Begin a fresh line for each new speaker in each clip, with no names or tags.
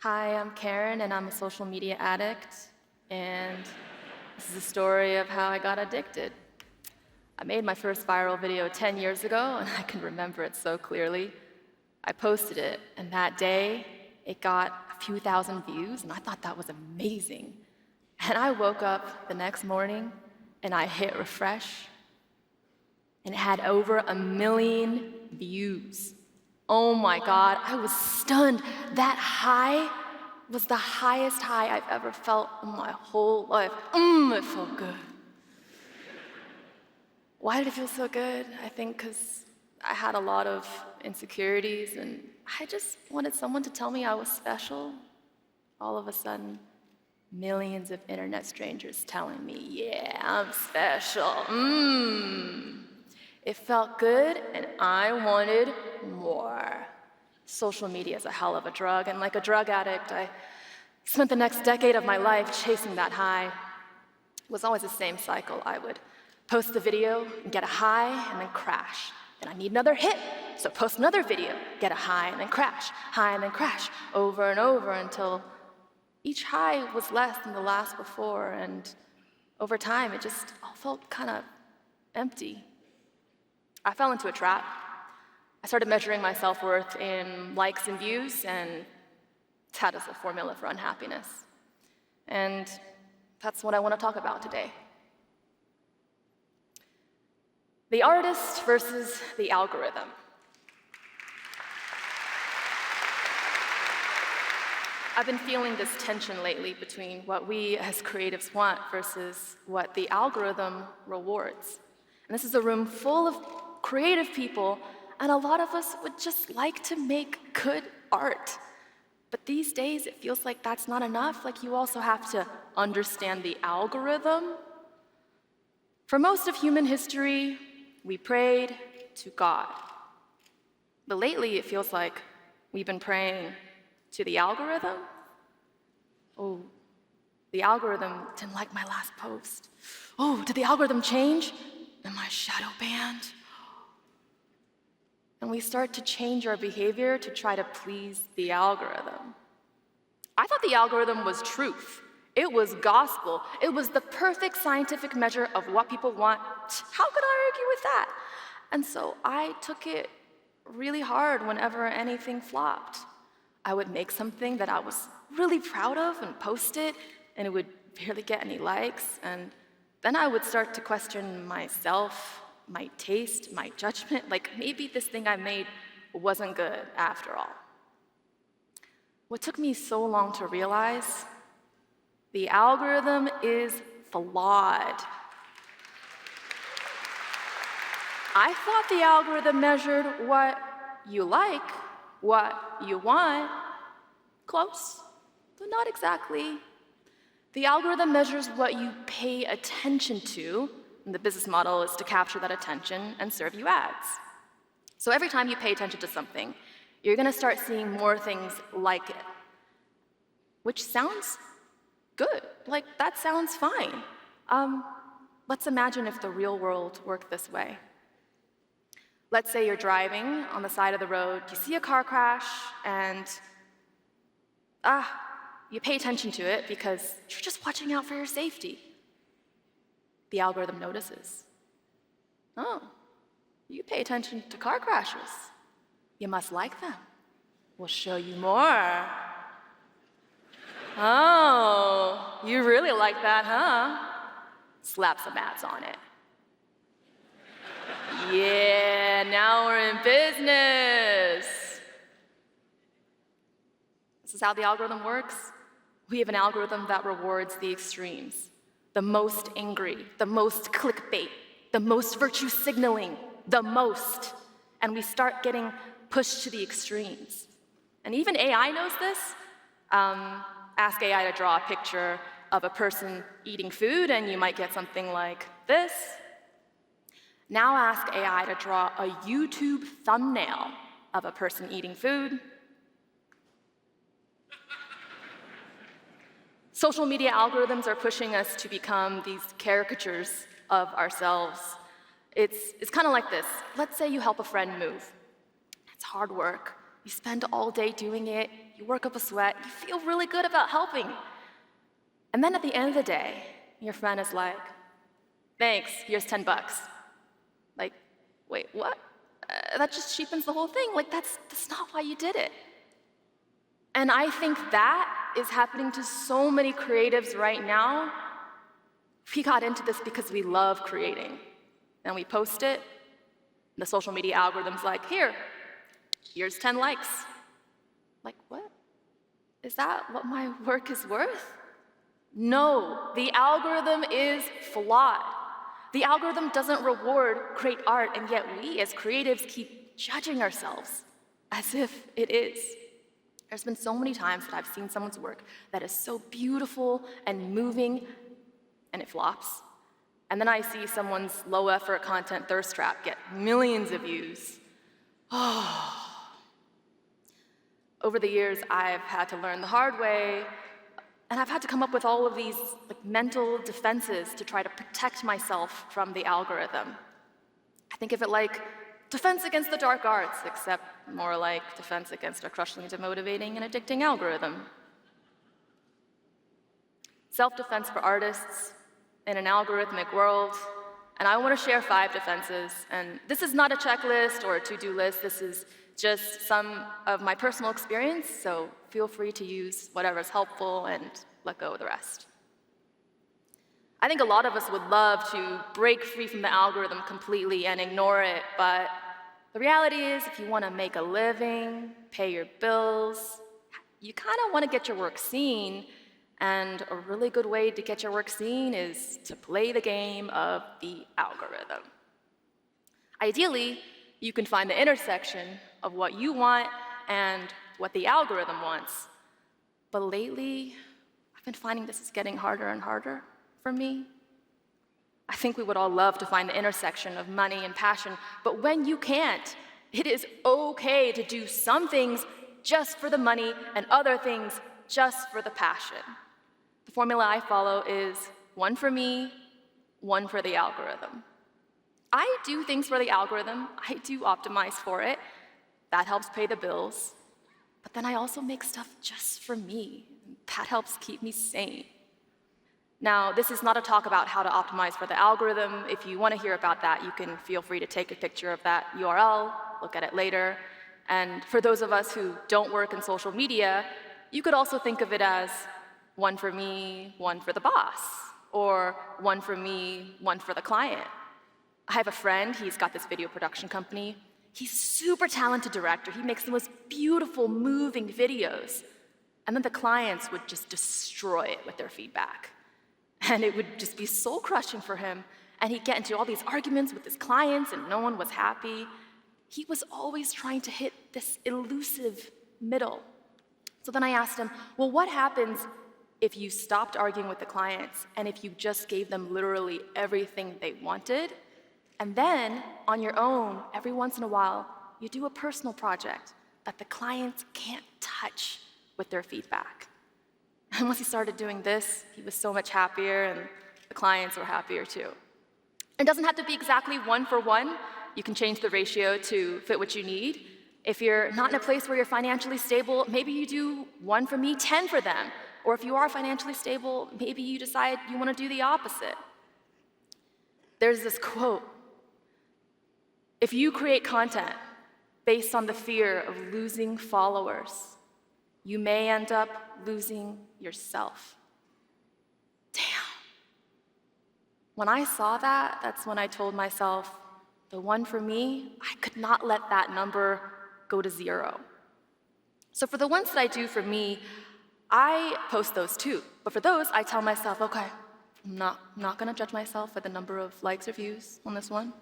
Hi, I'm Karen, and I'm a social media addict, and this is a story of how I got addicted. I made my first viral video 10 years ago, and I can remember it so clearly. I posted it, and that day, it got a few thousand views, and I thought that was amazing. And I woke up the next morning, and I hit refresh, and it had over 1 million views. Oh my God, I was stunned. That high was the highest high I've ever felt in my whole life. It felt good. Why did it feel so good? I think because I had a lot of insecurities and I just wanted someone to tell me I was special. All of a sudden, millions of internet strangers telling me, yeah, I'm special. It felt good, and I wanted more. Social media is a hell of a drug, and like a drug addict, I spent the next decade of my life chasing that high. It was always the same cycle. I would post the video and get a high, and then crash. Then I need another hit, so post another video, get a high, and then crash, high, and then crash, over and over until each high was less than the last before, and over time, it just all felt kind of empty. I fell into a trap. I started measuring my self-worth in likes and views, and that is a formula for unhappiness. And that's what I want to talk about today. The artist versus the algorithm. I've been feeling this tension lately between what we as creatives want versus what the algorithm rewards. And this is a room full of creative people, and a lot of us would just like to make good art. But these days, it feels like that's not enough. Like you also have to understand the algorithm. For most of human history, we prayed to God. But lately, it feels like we've been praying to the algorithm. Oh, the algorithm didn't like my last post. Oh, did the algorithm change? Am I shadow banned? And we start to change our behavior to try to please the algorithm. I thought the algorithm was truth. It was gospel. It was the perfect scientific measure of what people want. How could I argue with that? And so I took it really hard whenever anything flopped. I would make something that I was really proud of and post it, and it would barely get any likes. And then I would start to question myself, my taste, my judgment, like maybe this thing I made wasn't good after all. What took me so long to realize, the algorithm is flawed. I thought the algorithm measured what you like, what you want. Close, but not exactly. The algorithm measures what you pay attention to, and the business model is to capture that attention and serve you ads. So every time you pay attention to something, you're going to start seeing more things like it, which sounds good. Like, that sounds fine. Let's imagine if the real world worked this way. Let's say you're driving on the side of the road, you see a car crash, and you pay attention to it because you're just watching out for your safety. The algorithm notices. Oh, you pay attention to car crashes. You must like them. We'll show you more. Oh, you really like that, huh? Slap some ads on it. Yeah, now we're in business. This is how the algorithm works. We have an algorithm that rewards the extremes. The most angry, the most clickbait, the most virtue signaling, the most. And we start getting pushed to the extremes. And even AI knows this. Ask AI to draw a picture of a person eating food, and you might get something like this. Now ask AI to draw a YouTube thumbnail of a person eating food. Social media algorithms are pushing us to become these caricatures of ourselves. It's kind of like this. Let's say you help a friend move. It's hard work. You spend all day doing it, you work up a sweat, you feel really good about helping. And then at the end of the day, your friend is like, thanks, here's 10 bucks. Like, wait, what? That just cheapens the whole thing. Like, that's not why you did it. And I think that is happening to so many creatives right now. We got into this because we love creating. And we post it, and the social media algorithm's like, here's 10 likes. Like, what? Is that what my work is worth? No, the algorithm is flawed. The algorithm doesn't reward great art, and yet we as creatives keep judging ourselves as if it is. There's been so many times that I've seen someone's work that is so beautiful and moving, and it flops. And then I see someone's low-effort content thirst trap get millions of views. Over the years, I've had to learn the hard way, and I've had to come up with all of these mental defenses to try to protect myself from the algorithm. I think of it like defense against the dark arts, except more like defense against a crushingly demotivating and addicting algorithm. Self-defense for artists in an algorithmic world, and I want to share 5 defenses. And this is not a checklist or a to-do list. This is just some of my personal experience, so feel free to use whatever's helpful and let go of the rest. I think a lot of us would love to break free from the algorithm completely and ignore it, but the reality is if you want to make a living, pay your bills, you kind of want to get your work seen, and a really good way to get your work seen is to play the game of the algorithm. Ideally, you can find the intersection of what you want and what the algorithm wants. But lately, I've been finding this is getting harder and harder for me. I think we would all love to find the intersection of money and passion, but when you can't, it is okay to do some things just for the money and other things just for the passion. The formula I follow is 1 for me, 1 for the algorithm. I do things for the algorithm. I do optimize for it. That helps pay the bills. But then I also make stuff just for me. That helps keep me sane. Now, this is not a talk about how to optimize for the algorithm. If you want to hear about that, you can feel free to take a picture of that URL, look at it later. And for those of us who don't work in social media, you could also think of it as 1 for me, 1 for the boss, or 1 for me, 1 for the client. I have a friend, he's got this video production company. He's a super talented director. He makes the most beautiful, moving videos. And then the clients would just destroy it with their feedback. And it would just be soul-crushing for him. And he'd get into all these arguments with his clients, and no one was happy. He was always trying to hit this elusive middle. So then I asked him, well, what happens if you stopped arguing with the clients and if you just gave them literally everything they wanted? And then, on your own, every once in a while, you do a personal project that the clients can't touch with their feedback. And once he started doing this, he was so much happier, and the clients were happier too. It doesn't have to be exactly 1 for 1. You can change the ratio to fit what you need. If you're not in a place where you're financially stable, maybe you do 1 for me, 10 for them. Or if you are financially stable, maybe you decide you want to do the opposite. There's this quote: if you create content based on the fear of losing followers, you may end up losing yourself. Damn. When I saw that, that's when I told myself, the 1 for me, I could not let that number go to 0. So for the ones that I do for me, I post those too. But for those, I tell myself, okay, I'm not gonna judge myself for the number of likes or views on this one.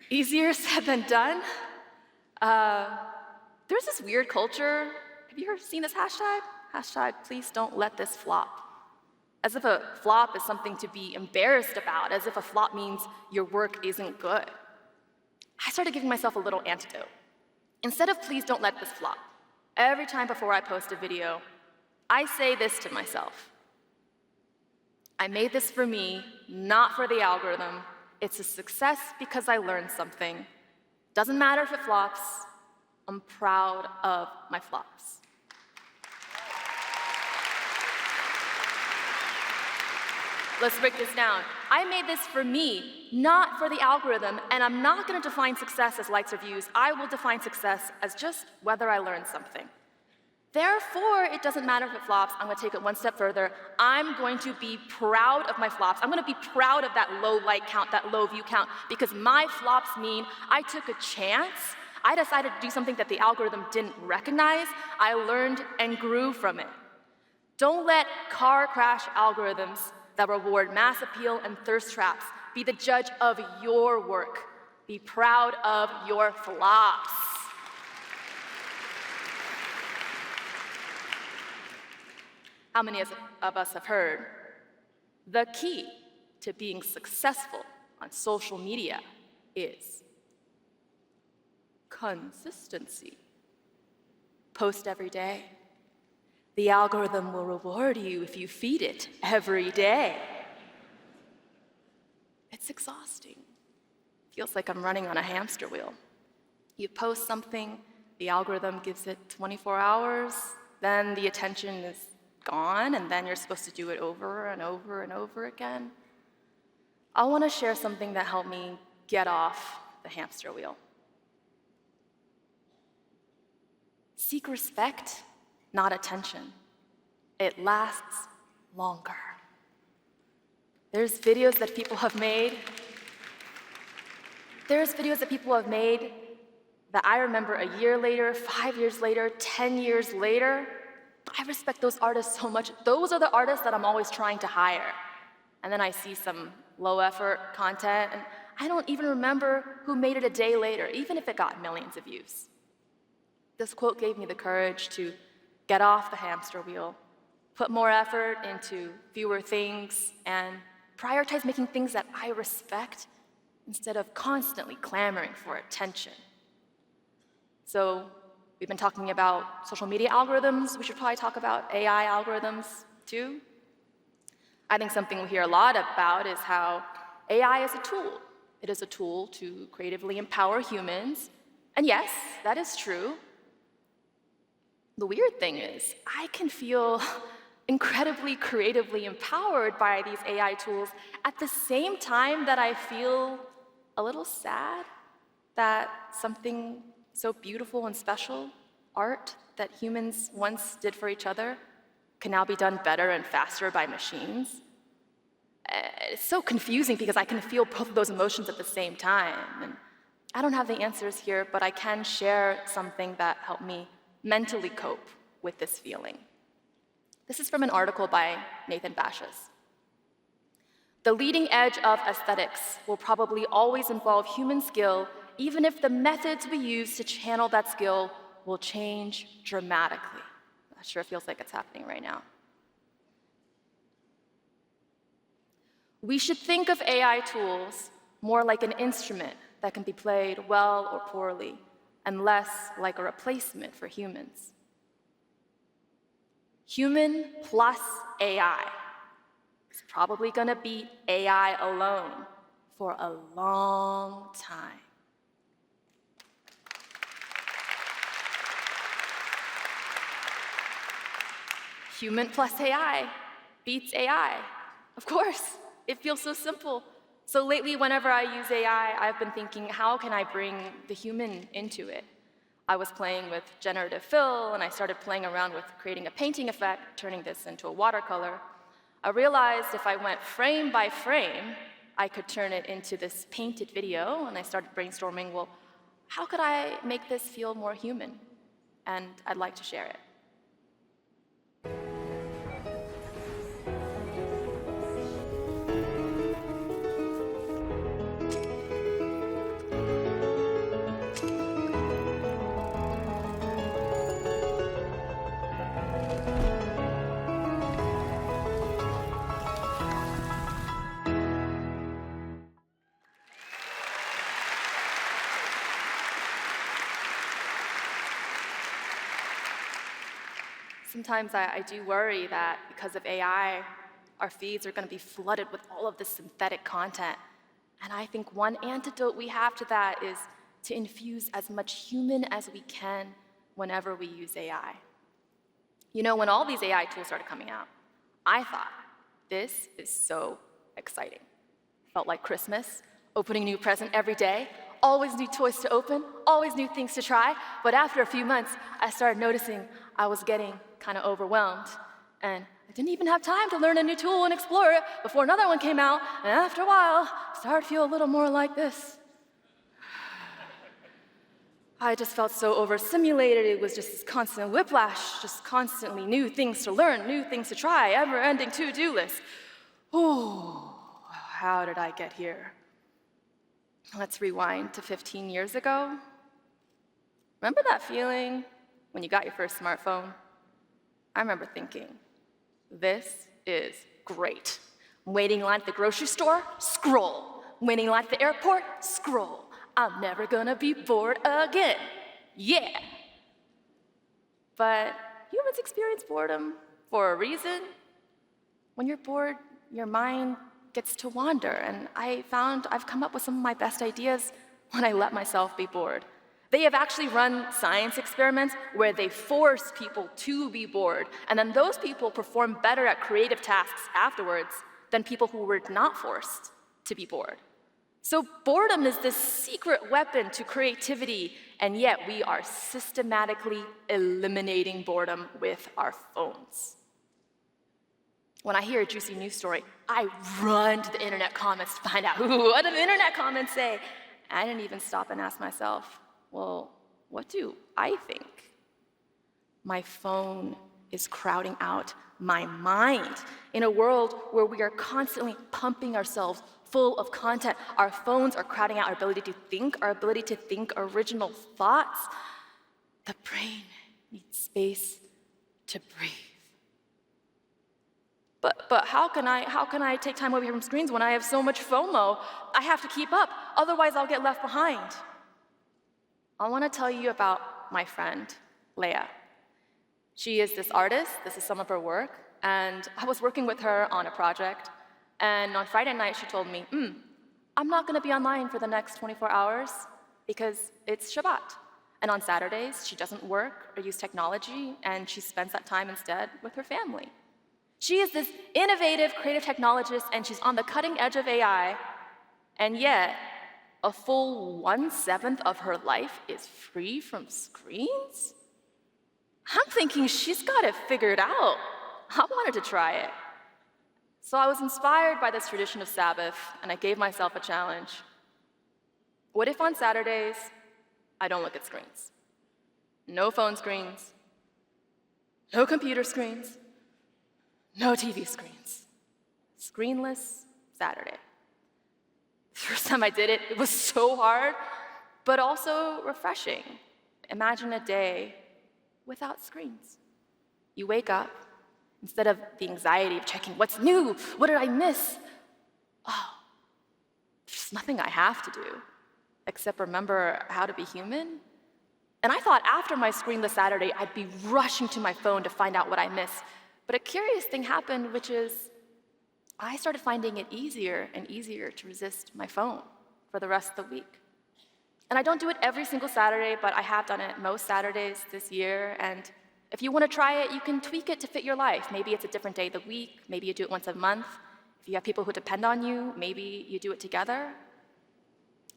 Easier said than done. There's this weird culture. Have you ever seen this hashtag? Hashtag, please don't let this flop. As if a flop is something to be embarrassed about, as if a flop means your work isn't good. I started giving myself a little antidote. Instead of please don't let this flop, every time before I post a video, I say this to myself: I made this for me, not for the algorithm. It's a success because I learned something. Doesn't matter if it flops. I'm proud of my flops. Let's break this down. I made this for me, not for the algorithm, and I'm not going to define success as likes or views. I will define success as just whether I learned something. Therefore, it doesn't matter if it flops. I'm going to take it one step further. I'm going to be proud of my flops. I'm going to be proud of that low like count, that low view count, because my flops mean I took a chance. I decided to do something that the algorithm didn't recognize. I learned and grew from it. Don't let car crash algorithms that reward mass appeal and thirst traps be the judge of your work. Be proud of your flops. How many of us have heard the key to being successful on social media is consistency? Post every day. The algorithm will reward you if you feed it every day. It's exhausting. Feels like I'm running on a hamster wheel. You post something, the algorithm gives it 24 hours, then the attention is gone, and then you're supposed to do it over and over and over again. I want to share something that helped me get off the hamster wheel. Seek respect, not attention. It lasts longer. There's videos that people have made. That I remember a year later, 5 years later, 10 years later. I respect those artists so much. Those are the artists that I'm always trying to hire. And then I see some low-effort content, and I don't even remember who made it a day later, even if it got millions of views. This quote gave me the courage to get off the hamster wheel, put more effort into fewer things, and prioritize making things that I respect instead of constantly clamoring for attention. So, we've been talking about social media algorithms. We should probably talk about AI algorithms too. I think something we hear a lot about is how AI is a tool. It is a tool to creatively empower humans. And yes, that is true. The weird thing is, I can feel incredibly creatively empowered by these AI tools at the same time that I feel a little sad that something so beautiful and special, art that humans once did for each other, can now be done better and faster by machines. It's so confusing because I can feel both of those emotions at the same time. And I don't have the answers here, but I can share something that helped me mentally cope with this feeling. This is from an article by Nathan Baschez. The leading edge of aesthetics will probably always involve human skill, even if the methods we use to channel that skill will change dramatically. That sure feels like it's happening right now. We should think of AI tools more like an instrument that can be played well or poorly, and less like a replacement for humans. Human plus AI is probably going to beat AI alone for a long time. Human plus AI beats AI. Of course, it feels so simple. So lately, whenever I use AI, I've been thinking, how can I bring the human into it? I was playing with generative fill, and I started playing around with creating a painting effect, turning this into a watercolor. I realized if I went frame by frame, I could turn it into this painted video, and I started brainstorming, well, how could I make this feel more human? And I'd like to share it. Sometimes I do worry that because of AI, our feeds are going to be flooded with all of this synthetic content, And I think one antidote we have to that is to infuse as much human as we can whenever we use AI. You know, when all these AI tools started coming out, I thought, this is so exciting. Felt like Christmas, opening a new present every day, always new toys to open, always new things to try. But after a few months, I started noticing I was getting kind of overwhelmed. And I didn't even have time to learn a new tool and explore it before another one came out. And after a while, I started to feel a little more like this. I just felt so overstimulated. It was just this constant whiplash, just constantly new things to learn, new things to try, ever-ending to-do list. Ooh, how did I get here? Let's rewind to 15 years ago. Remember that feeling when you got your first smartphone? I remember thinking, this is great. Waiting in line at the grocery store? Scroll. Waiting in line at the airport? Scroll. I'm never gonna be bored again. Yeah. But humans experience boredom for a reason. When you're bored, your mind gets to wander, and I found I've come up with some of my best ideas when I let myself be bored. They have actually run science experiments where they force people to be bored, and then those people perform better at creative tasks afterwards than people who were not forced to be bored. So boredom is this secret weapon to creativity, and yet we are systematically eliminating boredom with our phones. When I hear a juicy news story, I run to the internet comments to find out, what do the internet comments say? I didn't even stop and ask myself, well, what do I think? My phone is crowding out my mind. In a world where we are constantly pumping ourselves full of content, our phones are crowding out our ability to think original thoughts. The brain needs space to breathe. But how can I take time away from screens when I have so much FOMO? I have to keep up, otherwise I'll get left behind. I want to tell you about my friend, Leah. She is this artist, this is some of her work, and I was working with her on a project, and on Friday night she told me, I'm not going to be online for the next 24 hours because it's Shabbat. And on Saturdays, she doesn't work or use technology, and she spends that time instead with her family. She is this innovative, creative technologist, and she's on the cutting edge of AI, and yet a full 1/7 of her life is free from screens? I'm thinking she's got it figured out. I wanted to try it. So I was inspired by this tradition of Sabbath, and I gave myself a challenge. What if on Saturdays, I don't look at screens? No phone screens, no computer screens, no TV screens. Screenless Saturday. The first time I did it, it was so hard, but also refreshing. Imagine a day without screens. You wake up, instead of the anxiety of checking what's new, what did I miss? Oh, there's nothing I have to do except remember how to be human. And I thought after my screenless Saturday, I'd be rushing to my phone to find out what I missed. But a curious thing happened, which is I started finding it easier and easier to resist my phone for the rest of the week. And I don't do it every single Saturday, but I have done it most Saturdays this year. And if you want to try it, you can tweak it to fit your life. Maybe it's a different day of the week. Maybe you do it once a month. If you have people who depend on you, maybe you do it together.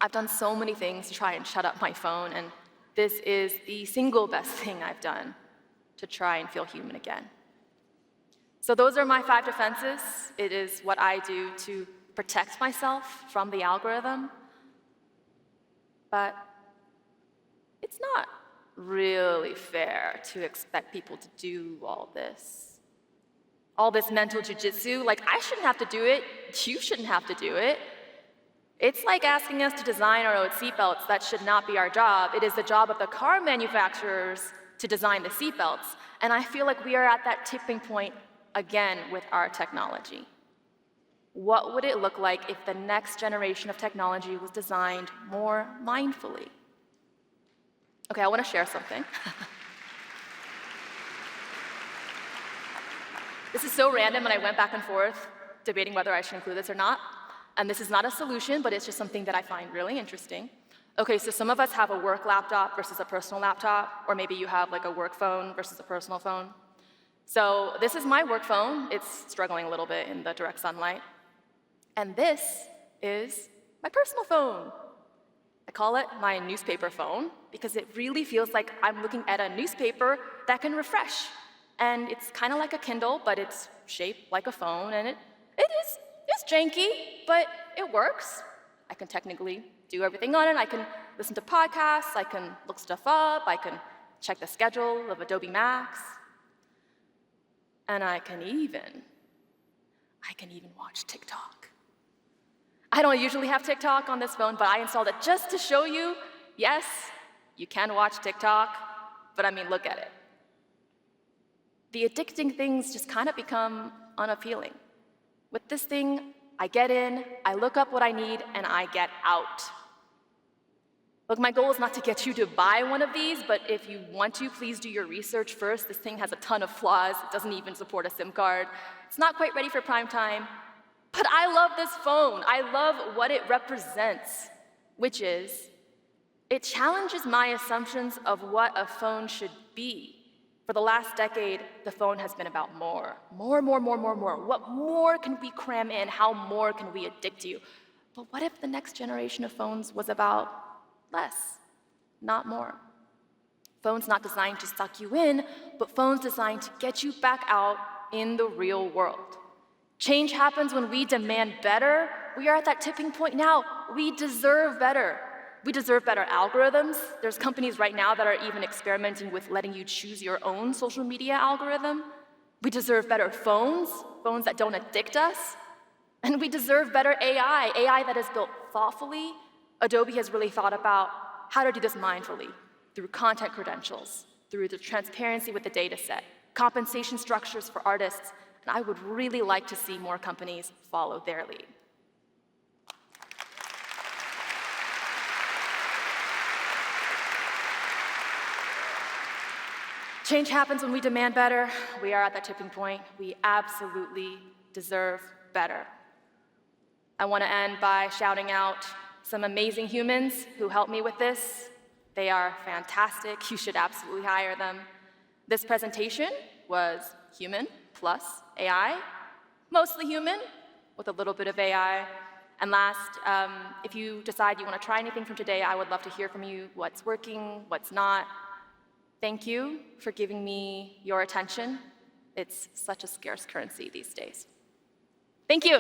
I've done so many things to try and shut up my phone, and this is the single best thing I've done to try and feel human again. So those are my 5 defenses. It is what I do to protect myself from the algorithm. But it's not really fair to expect people to do all this mental jujitsu. Like, I shouldn't have to do it. You shouldn't have to do it. It's like asking us to design our own seatbelts. That should not be our job. It is the job of the car manufacturers to design the seatbelts. And I feel like we are at that tipping point again with our technology. What would it look like if the next generation of technology was designed more mindfully? Okay, I want to share something. This is so random, and I went back and forth debating whether I should include this or not. And this is not a solution, but it's just something that I find really interesting. Okay, so some of us have a work laptop versus a personal laptop, or maybe you have like a work phone versus a personal phone. So this is my work phone. It's struggling a little bit in the direct sunlight. And this is my personal phone. I call it my newspaper phone because it really feels like I'm looking at a newspaper that can refresh. And it's kind of like a Kindle, but it's shaped like a phone, and it's janky, but it works. I can technically do everything on it. I can listen to podcasts, I can look stuff up, I can check the schedule of Adobe Max, and I can even watch TikTok. I don't usually have TikTok on this phone, but I installed it just to show you, yes, you can watch TikTok, but I mean, look at it. The addicting things just kind of become unappealing. With this thing, I get in, I look up what I need, and I get out. Look, my goal is not to get you to buy one of these, but if you want to, please do your research first. This thing has a ton of flaws. It doesn't even support a SIM card. It's not quite ready for prime time. But I love this phone. I love what it represents, which is, it challenges my assumptions of what a phone should be. For the last decade, the phone has been about more. More. What more can we cram in? How more can we addict you? But what if the next generation of phones was about less, not more? Phones not designed to suck you in, but phones designed to get you back out in the real world. Change happens when we demand better. We are at that tipping point now. We deserve better. We deserve better algorithms. There's companies right now that are even experimenting with letting you choose your own social media algorithm. We deserve better phones that don't addict us. And we deserve better AI that is built thoughtfully. Adobe has really thought about how to do this mindfully, through content credentials, through the transparency with the data set, compensation structures for artists, and I would really like to see more companies follow their lead. Change happens when we demand better. We are at that tipping point. We absolutely deserve better. I want to end by shouting out some amazing humans who helped me with this. They are fantastic. You should absolutely hire them. This presentation was human plus AI, mostly human with a little bit of AI. And last, if you decide you want to try anything from today, I would love to hear from you what's working, what's not. Thank you for giving me your attention. It's such a scarce currency these days. Thank you.